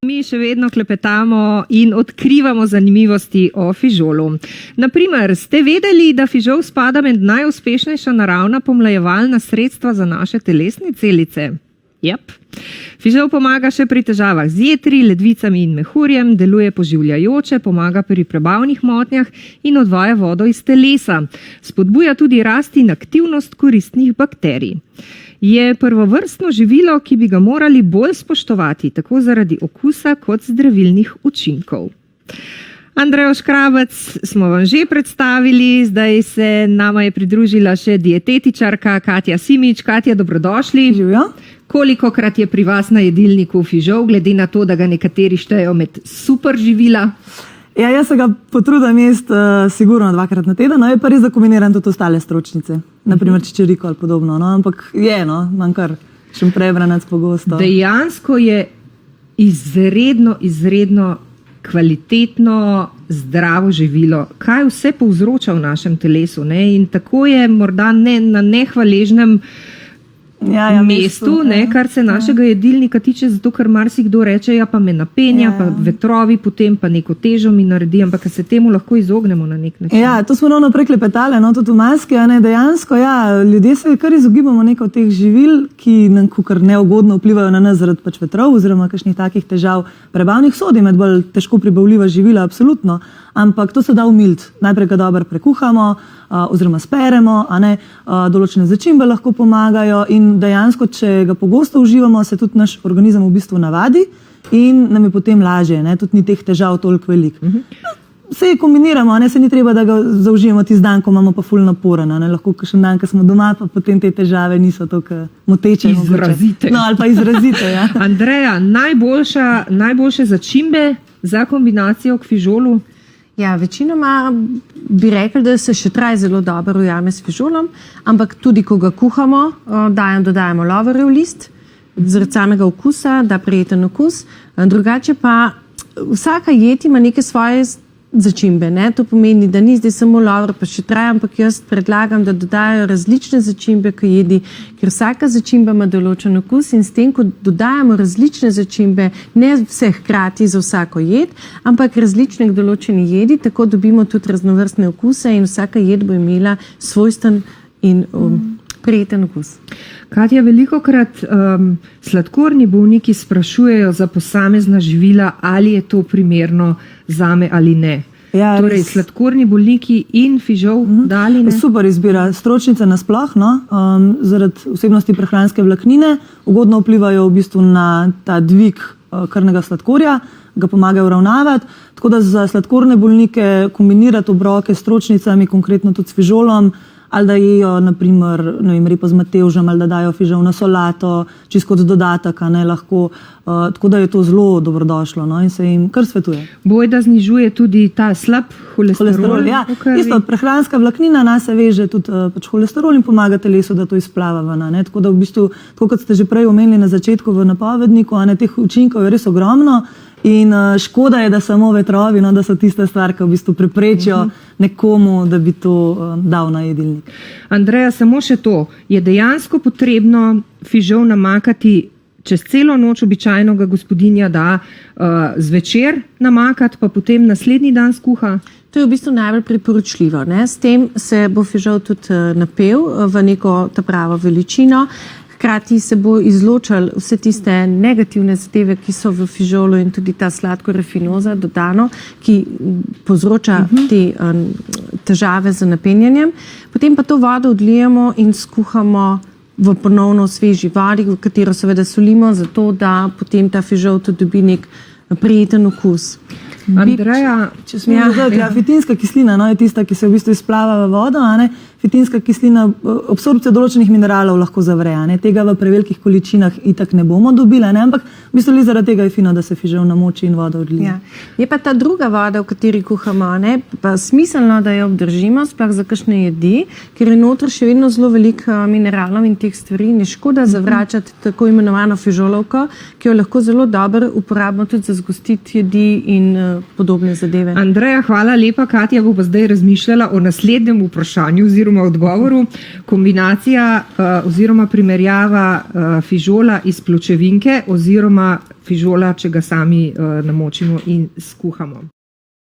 Mi še vedno klepetamo in odkrivamo zanimivosti o fižolu. Naprimer, ste vedeli, da fižol spada med najuspešnejša naravna pomlajevalna sredstva za naše telesne celice? Jep. Fižol pomaga še pri težavah z jetri, ledvicami in mehurjem, deluje poživljajoče, pomaga pri prebavnih motnjah in odvaja vodo iz telesa. Spodbuja tudi rast in aktivnost koristnih bakterij. Je prvovrstno živilo, ki bi ga morali bolj spoštovati, tako zaradi okusa kot zdravilnih učinkov. Andrejo Škrabec smo vam že predstavili, zdaj se nama je pridružila še dietetičarka Katja Simič. Katja, dobrodošli. Živjo. Kolikokrat je pri vas na jedilniku fižol, glede na to, da ga nekateri štejejo med super živila? Ja, jaz se ga potrudim jesti sigurno 2-krat na teden, je pa res, da kombiniram tudi ostale stročnice, naprimer čičeriko ali podobno, ampak imam kar šumprebranec pogosto. Dejansko je izredno kvalitetno, zdravo živilo. Kaj vse povzroča v našem telesu, ne? In tako je morda na nehvaležnem mestu, kar se našega jedilnika tiče, zato ker marsikdo reče, ja pa me napenja, pa vetrovi potem, pa neko težo mi naredi, ampak se temu lahko izognemo na nek način. Ja, to smo ravno preklepetali, tudi v maski, dejansko, ljudje se kar izogibamo nekaj teh živil, ki nam kar neugodno vplivajo na nas zaradi pač vetrov oziroma kakšnih takih težav prebavnih, sodi med bolj težko prebavljiva živila, absolutno, ampak to se da umiliti. Najprej ga dobro prekuhamo, oziroma speremo, določene začimbe lahko pomagajo in dejansko, če ga pogosto uživamo, se tudi naš organizem v bistvu navadi in nam je potem lažje, tudi ni teh težav toliko velik. Se kombiniramo, se ni treba, da ga zaužijemo tisti dan, ko imamo pa ful naporen, lahko kakšen dan, ko smo doma, pa potem te težave niso toliko moteče. Izrazite. No, ali pa izrazite, ja. Andreja, najboljše začimbe za kombinacijo k fižolu? Ja, večinoma bi rekli, da se še traj zelo dobro ujame s fižolom, ampak tudi, ko ga kuhamo, dodajamo lovorjev list, zaradi samega okusa, da prijeten okus. Drugače pa vsaka jed ima neke svoje začimbe. To pomeni, da ni zdaj samo lovor, pa še traj, ampak jaz predlagam, da dodajajo različne začimbe k jedi, ker vsaka začimba ima določen okus in s tem, ko dodajamo različne začimbe, ne vse hkrati za vsako jed, ampak različne k določeni jedi, tako dobimo tudi raznovrstne okuse in vsaka jed bo imela svojsten in prijeten okus. Katja, velikokrat sladkorni bolniki sprašujejo za posamezna živila, ali je to primerno zame ali ne. Ja, torej, sladkorni bolniki in fižol dali ne? Super izbira. Stročnice nasploh, zaradi vsebnosti prehranske vlaknine, ugodno vplivajo v bistvu na ta dvig krvnega sladkorja, ga pomagajo uravnavati, tako da za sladkorne bolnike kombinirati obroke s stročnicami, konkretno tudi s fižolom, ali da jejo, naprimer, repo z matevžem, ali da dajo fižol na solato, čisto kot dodatek, lahko. Tako da je to zelo dobrodošlo in se jim kar svetuje. Bojda znižuje tudi ta slab holesterol. Ja, isto, prehranska vlaknina nas se veže tudi pač holesterol in pomaga telesu, da to izplava ven. Tako da v bistvu, tako kot ste že prej omenili na začetku v napovedniku, teh učinkov je res ogromno. In škoda je, da samo vetrovi, da so tiste stvari, ki v bistvu preprečijo nekomu, da bi to dal na jedilnik. Andreja, samo še to. Je dejansko potrebno fižol namakati čez celo noč, običajno ga gospodinja da zvečer namakati, pa potem naslednji dan skuha? To je v bistvu najbolj priporočljivo. S tem se bo fižol tudi napel v neko ta pravo veličino. Hkrati se bo izločal vse tiste negativne zadeve, ki so v fižolu in tudi ta sladkorefinoza dodano, ki povzroča te težave z napenjanjem. Potem pa to vodo odlijemo in skuhamo v ponovno sveži vodi, v katero seveda solimo, zato da potem ta fižol tudi dobi nek prijeten okus. Andreja, če smo fitinska kislina, je tista, ki se v bistvu izplava v vodo, fitinska kislina absorpcijo določenih mineralov lahko zavre, tega v prevelikih količinah itak ne bomo dobili, ampak v bistvu zaradi tega je fino, da se fižol namoči in voda odlije. Ja. Je pa ta druga voda, v kateri kuhamo, pa smiselno, da jo obdržimo, sploh za kakšne jedi, ker je noter še vedno zelo veliko mineralov in teh stvari, ne škoda zavračati tako imenovano fižolovko, ki jo lahko zelo dobro uporabimo tudi za zgostiti jedi in podobne zadeve. Andreja, hvala lepa. Katja bo pa zdaj razmišljala o naslednjem vprašanju oziroma odgovoru. Kombinacija oziroma primerjava fižola iz pločevinke oziroma fižola, če ga sami namočimo in skuhamo.